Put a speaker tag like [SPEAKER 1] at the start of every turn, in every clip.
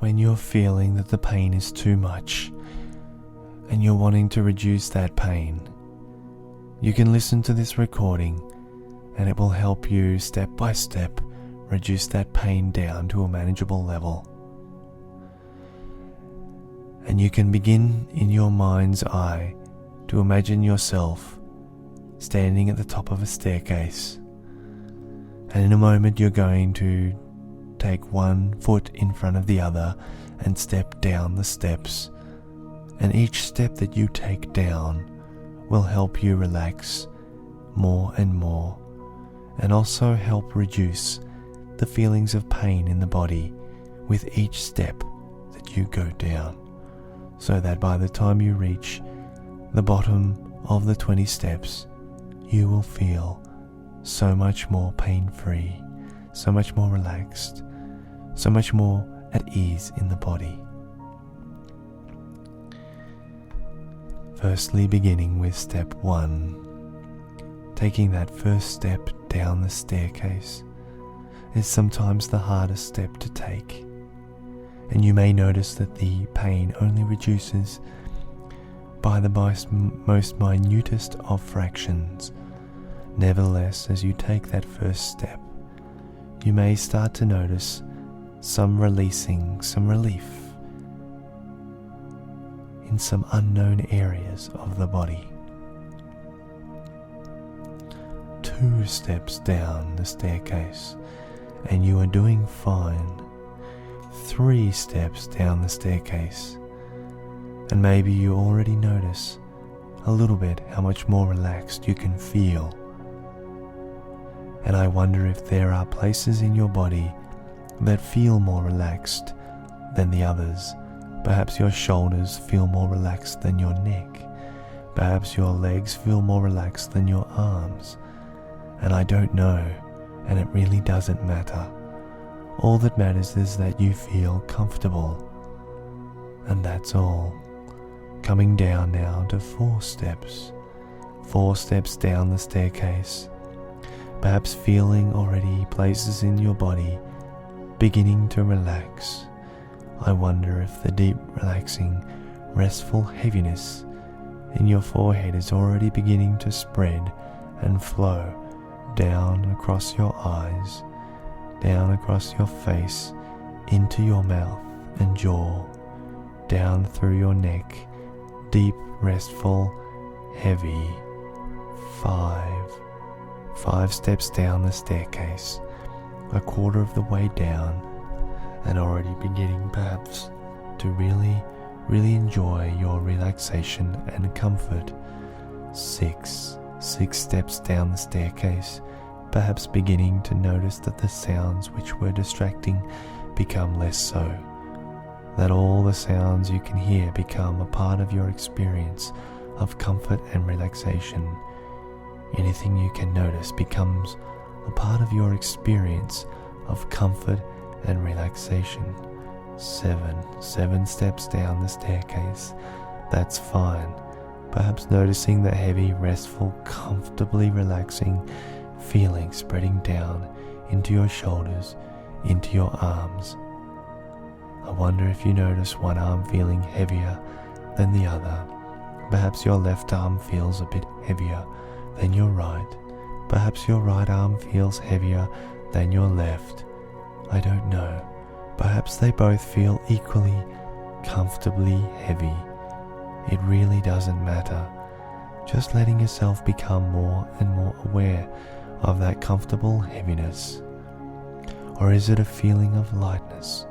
[SPEAKER 1] when you're feeling that the pain is too much and you're wanting to reduce that pain, you can listen to this recording and it will help you step by step reduce that pain down to a manageable level. And you can begin in your mind's eye to imagine yourself standing at the top of a staircase. And in a moment you're going to take one foot in front of the other and step down the steps. And each step that you take down will help you relax more and more, and also help reduce the feelings of pain in the body with each step that you go down, so that by the time you reach the bottom of the 20 steps, you will feel so much more pain-free, so much more relaxed, so much more at ease in the body. Firstly, beginning with step 1, taking that first step down the staircase is sometimes the hardest step to take, and you may notice that the pain only reduces by the most minutest of fractions. Nevertheless, as you take that first step, you may start to notice some releasing, some relief in some unknown areas of the body. 2 steps down the staircase, and you are doing fine. 3 steps down the staircase, and maybe you already notice a little bit how much more relaxed you can feel. And I wonder if there are places in your body that feel more relaxed than the others. Perhaps your shoulders feel more relaxed than your neck. Perhaps your legs feel more relaxed than your arms. And I don't know, and it really doesn't matter. All that matters is that you feel comfortable. And that's all. Coming down now to 4 steps. 4 steps down the staircase. Perhaps feeling already places in your body beginning to relax. I wonder if the deep, relaxing, restful heaviness in your forehead is already beginning to spread and flow down across your eyes, down across your face, into your mouth and jaw, down through your neck, deep, restful, heavy. 5 steps down the staircase, a quarter of the way down, and already beginning perhaps to really enjoy your relaxation and comfort. 6 steps down the staircase, perhaps beginning to notice that the sounds which were distracting become less so, that all the sounds you can hear become a part of your experience of comfort and relaxation. Anything you can notice becomes a part of your experience of comfort and relaxation. 7 steps down the staircase, that's fine. Perhaps noticing the heavy, restful, comfortably relaxing feeling spreading down into your shoulders, into your arms. I wonder if you notice one arm feeling heavier than the other. Perhaps your left arm feels a bit heavier than your right. Perhaps your right arm feels heavier than your left. I don't know. Perhaps they both feel equally, comfortably heavy. It really doesn't matter. Just letting yourself become more and more aware of that comfortable heaviness. Or is it a feeling of lightness?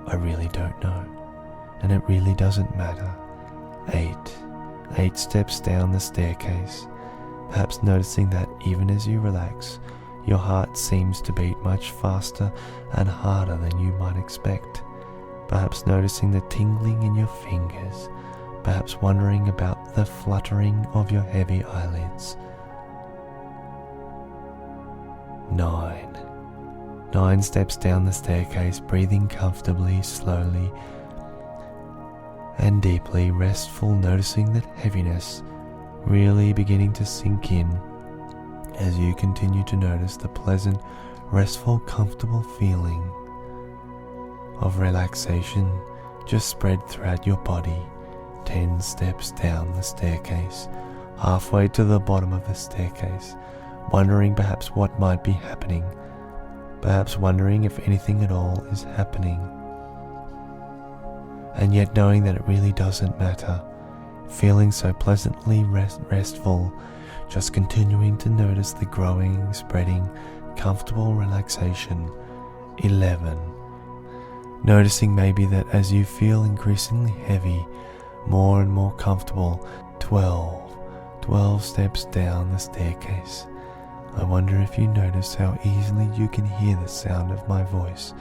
[SPEAKER 1] I really don't know. And it really doesn't matter. 8 steps down the staircase. Perhaps noticing that even as you relax, your heart seems to beat much faster and harder than you might expect. Perhaps noticing the tingling in your fingers. Perhaps wondering about the fluttering of your heavy eyelids. 9 steps down the staircase, breathing comfortably, slowly and deeply, restful, noticing that heaviness really beginning to sink in as you continue to notice the pleasant, restful, comfortable feeling. of relaxation just spread throughout your body. 10 steps down the staircase, halfway to the bottom of the staircase, wondering perhaps what might be happening, perhaps wondering if anything at all is happening, and yet knowing that it really doesn't matter, feeling so pleasantly restful, just continuing to notice the growing, spreading, comfortable relaxation. 11. Noticing maybe that as you feel increasingly heavy, more and more comfortable. 12 steps down the staircase. I wonder if you notice how easily you can hear the sound of my voice,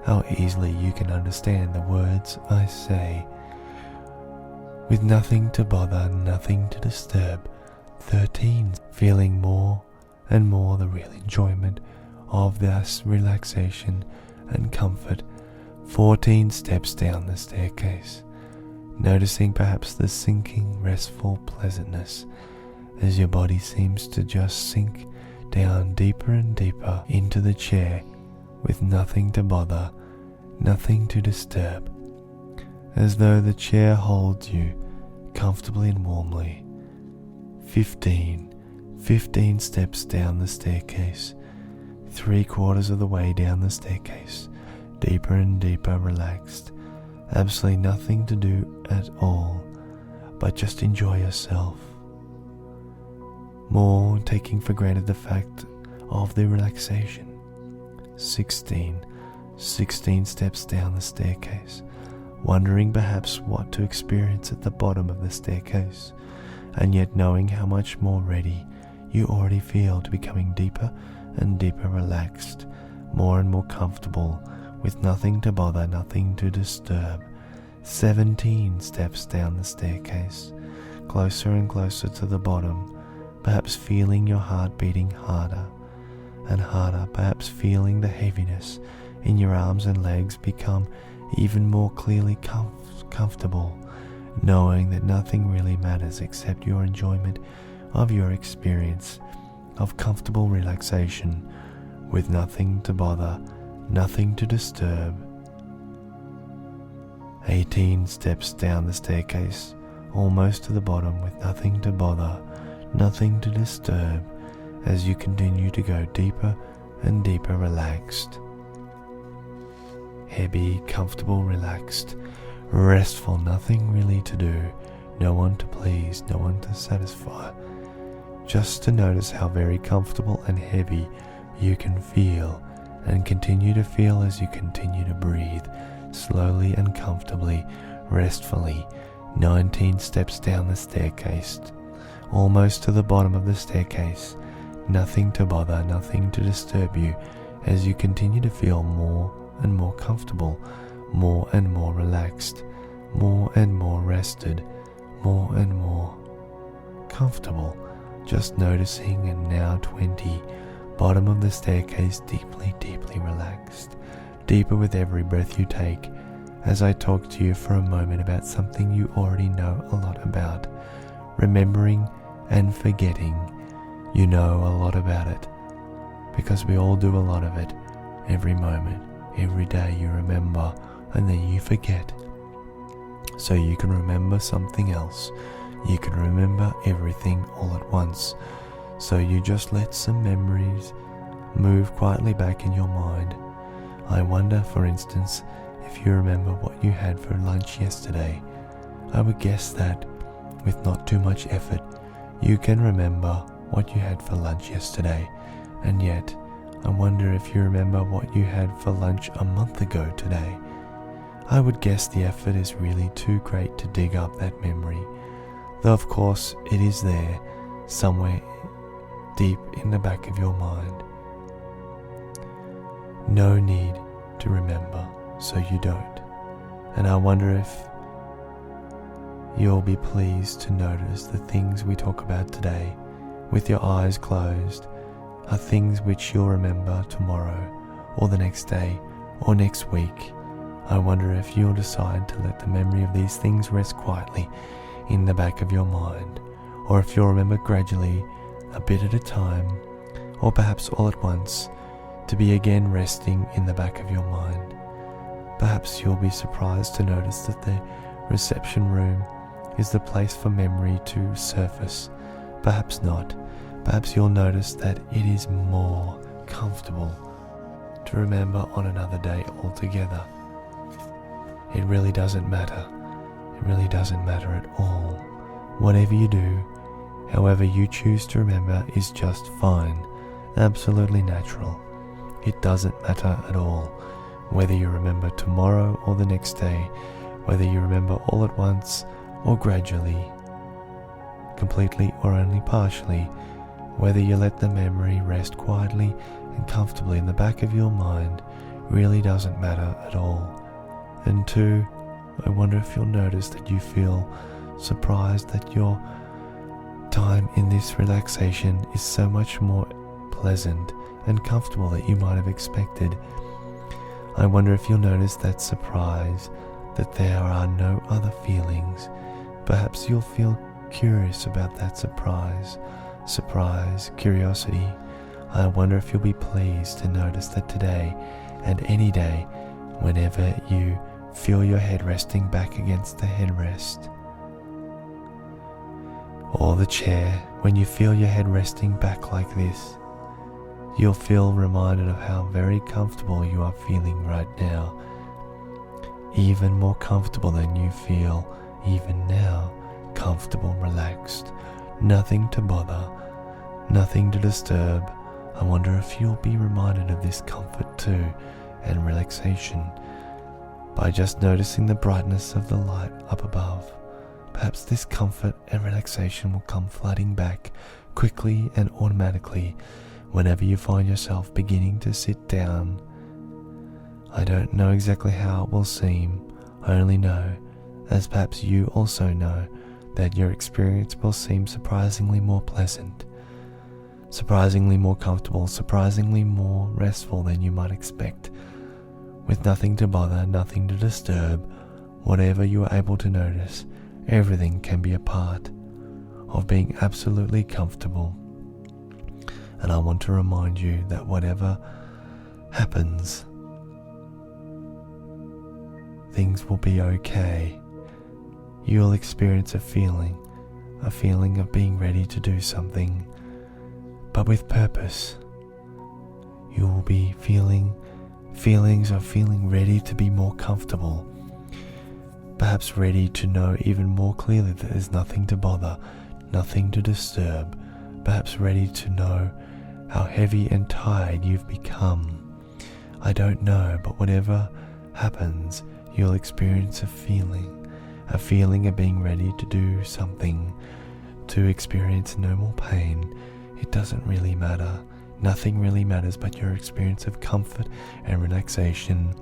[SPEAKER 1] how easily you can understand the words I say, with nothing to bother, nothing to disturb. 13. Feeling more and more the real enjoyment of this relaxation and comfort. 14 steps down the staircase, noticing perhaps the sinking, restful pleasantness as your body seems to just sink down deeper and deeper into the chair with nothing to bother, nothing to disturb, as though the chair holds you comfortably and warmly. 15 steps down the staircase, 3/4 of the way down the staircase, deeper and deeper relaxed, absolutely nothing to do at all, but just enjoy yourself. More taking for granted the fact of the relaxation. 16 steps down the staircase, wondering perhaps what to experience at the bottom of the staircase, and yet knowing how much more ready you already feel to becoming deeper and deeper relaxed, more and more comfortable, with nothing to bother, nothing to disturb. 17 steps down the staircase, closer and closer to the bottom, perhaps feeling your heart beating harder and harder, perhaps feeling the heaviness in your arms and legs become even more clearly comfortable, knowing that nothing really matters except your enjoyment of your experience of comfortable relaxation, with nothing to bother, nothing to disturb. 18 steps down the staircase, almost to the bottom, with nothing to bother, nothing to disturb, as you continue to go deeper and deeper relaxed. Heavy, comfortable, relaxed, restful, nothing really to do, no one to please, no one to satisfy, just to notice how very comfortable and heavy you can feel, and continue to feel as you continue to breathe slowly and comfortably, restfully. 19 steps down the staircase, almost to the bottom of the staircase, nothing to bother, nothing to disturb you, as you continue to feel more and more comfortable, more and more relaxed, more and more rested, more and more comfortable, just noticing. And now 20, bottom of the staircase, deeply, deeply relaxed, deeper with every breath you take, as I talk to you for a moment about something you already know a lot about, remembering and forgetting. You know a lot about it, because we all do a lot of it every moment, every day. You remember and then you forget, so you can remember something else. You can remember everything all at once, so you just let some memories move quietly back in your mind. I wonder, for instance, if you remember what you had for lunch yesterday. I would guess that, with not too much effort, you can remember what you had for lunch yesterday, and yet I wonder if you remember what you had for lunch a month ago today. I would guess the effort is really too great to dig up that memory, though of course it is there, somewhere deep in the back of your mind. No need to remember, so you don't. And I wonder if you'll be pleased to notice the things we talk about today, with your eyes closed, are things which you'll remember tomorrow, or the next day, or next week. I wonder if you'll decide to let the memory of these things rest quietly in the back of your mind, or if you'll remember gradually, a bit at a time, or perhaps all at once, to be again resting in the back of your mind. Perhaps you'll be surprised to notice that the reception room is the place for memory to surface. Perhaps not. Perhaps you'll notice that it is more comfortable to remember on another day altogether. It really doesn't matter. It really doesn't matter at all. Whatever you do, however you choose to remember is just fine, absolutely natural. It doesn't matter at all, whether you remember tomorrow or the next day, whether you remember all at once or gradually, completely or only partially, whether you let the memory rest quietly and comfortably in the back of your mind, really doesn't matter at all. And 2, I wonder if you'll notice that you feel surprised that your time in this relaxation is so much more pleasant and comfortable than you might have expected. I wonder if you'll notice that surprise, that there are no other feelings. Perhaps you'll feel curious about that surprise, curiosity. I wonder if you'll be pleased to notice that today and any day, whenever you feel your head resting back against the headrest or the chair, when you feel your head resting back like this, you'll feel reminded of how very comfortable you are feeling right now, even more comfortable than you feel even now, comfortable, relaxed, nothing to bother, nothing to disturb. I wonder if you'll be reminded of this comfort too, and relaxation, by just noticing the brightness of the light up above. Perhaps this comfort and relaxation will come flooding back quickly and automatically whenever you find yourself beginning to sit down. I don't know exactly how it will seem. I only know, as perhaps you also know, that your experience will seem surprisingly more pleasant, surprisingly more comfortable, surprisingly more restful than you might expect, with nothing to bother, nothing to disturb. Whatever you are able to notice, everything can be a part of being absolutely comfortable. And I want to remind you that whatever happens, things will be okay. You'll experience a feeling of being ready to do something, but with purpose. You will be feeling feelings of feeling ready to be more comfortable, perhaps ready to know even more clearly that there's nothing to bother, nothing to disturb, perhaps ready to know how heavy and tired you've become. I don't know, but whatever happens, you'll experience a feeling of being ready to do something, to experience no more pain. It doesn't really matter. Nothing really matters but your experience of comfort and relaxation,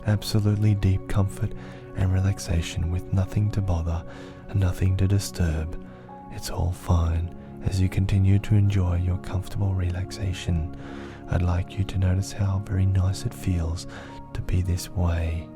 [SPEAKER 1] absolutely deep comfort and relaxation with nothing to bother and nothing to disturb. It's all fine. As you continue to enjoy your comfortable relaxation, I'd like you to notice how very nice it feels to be this way.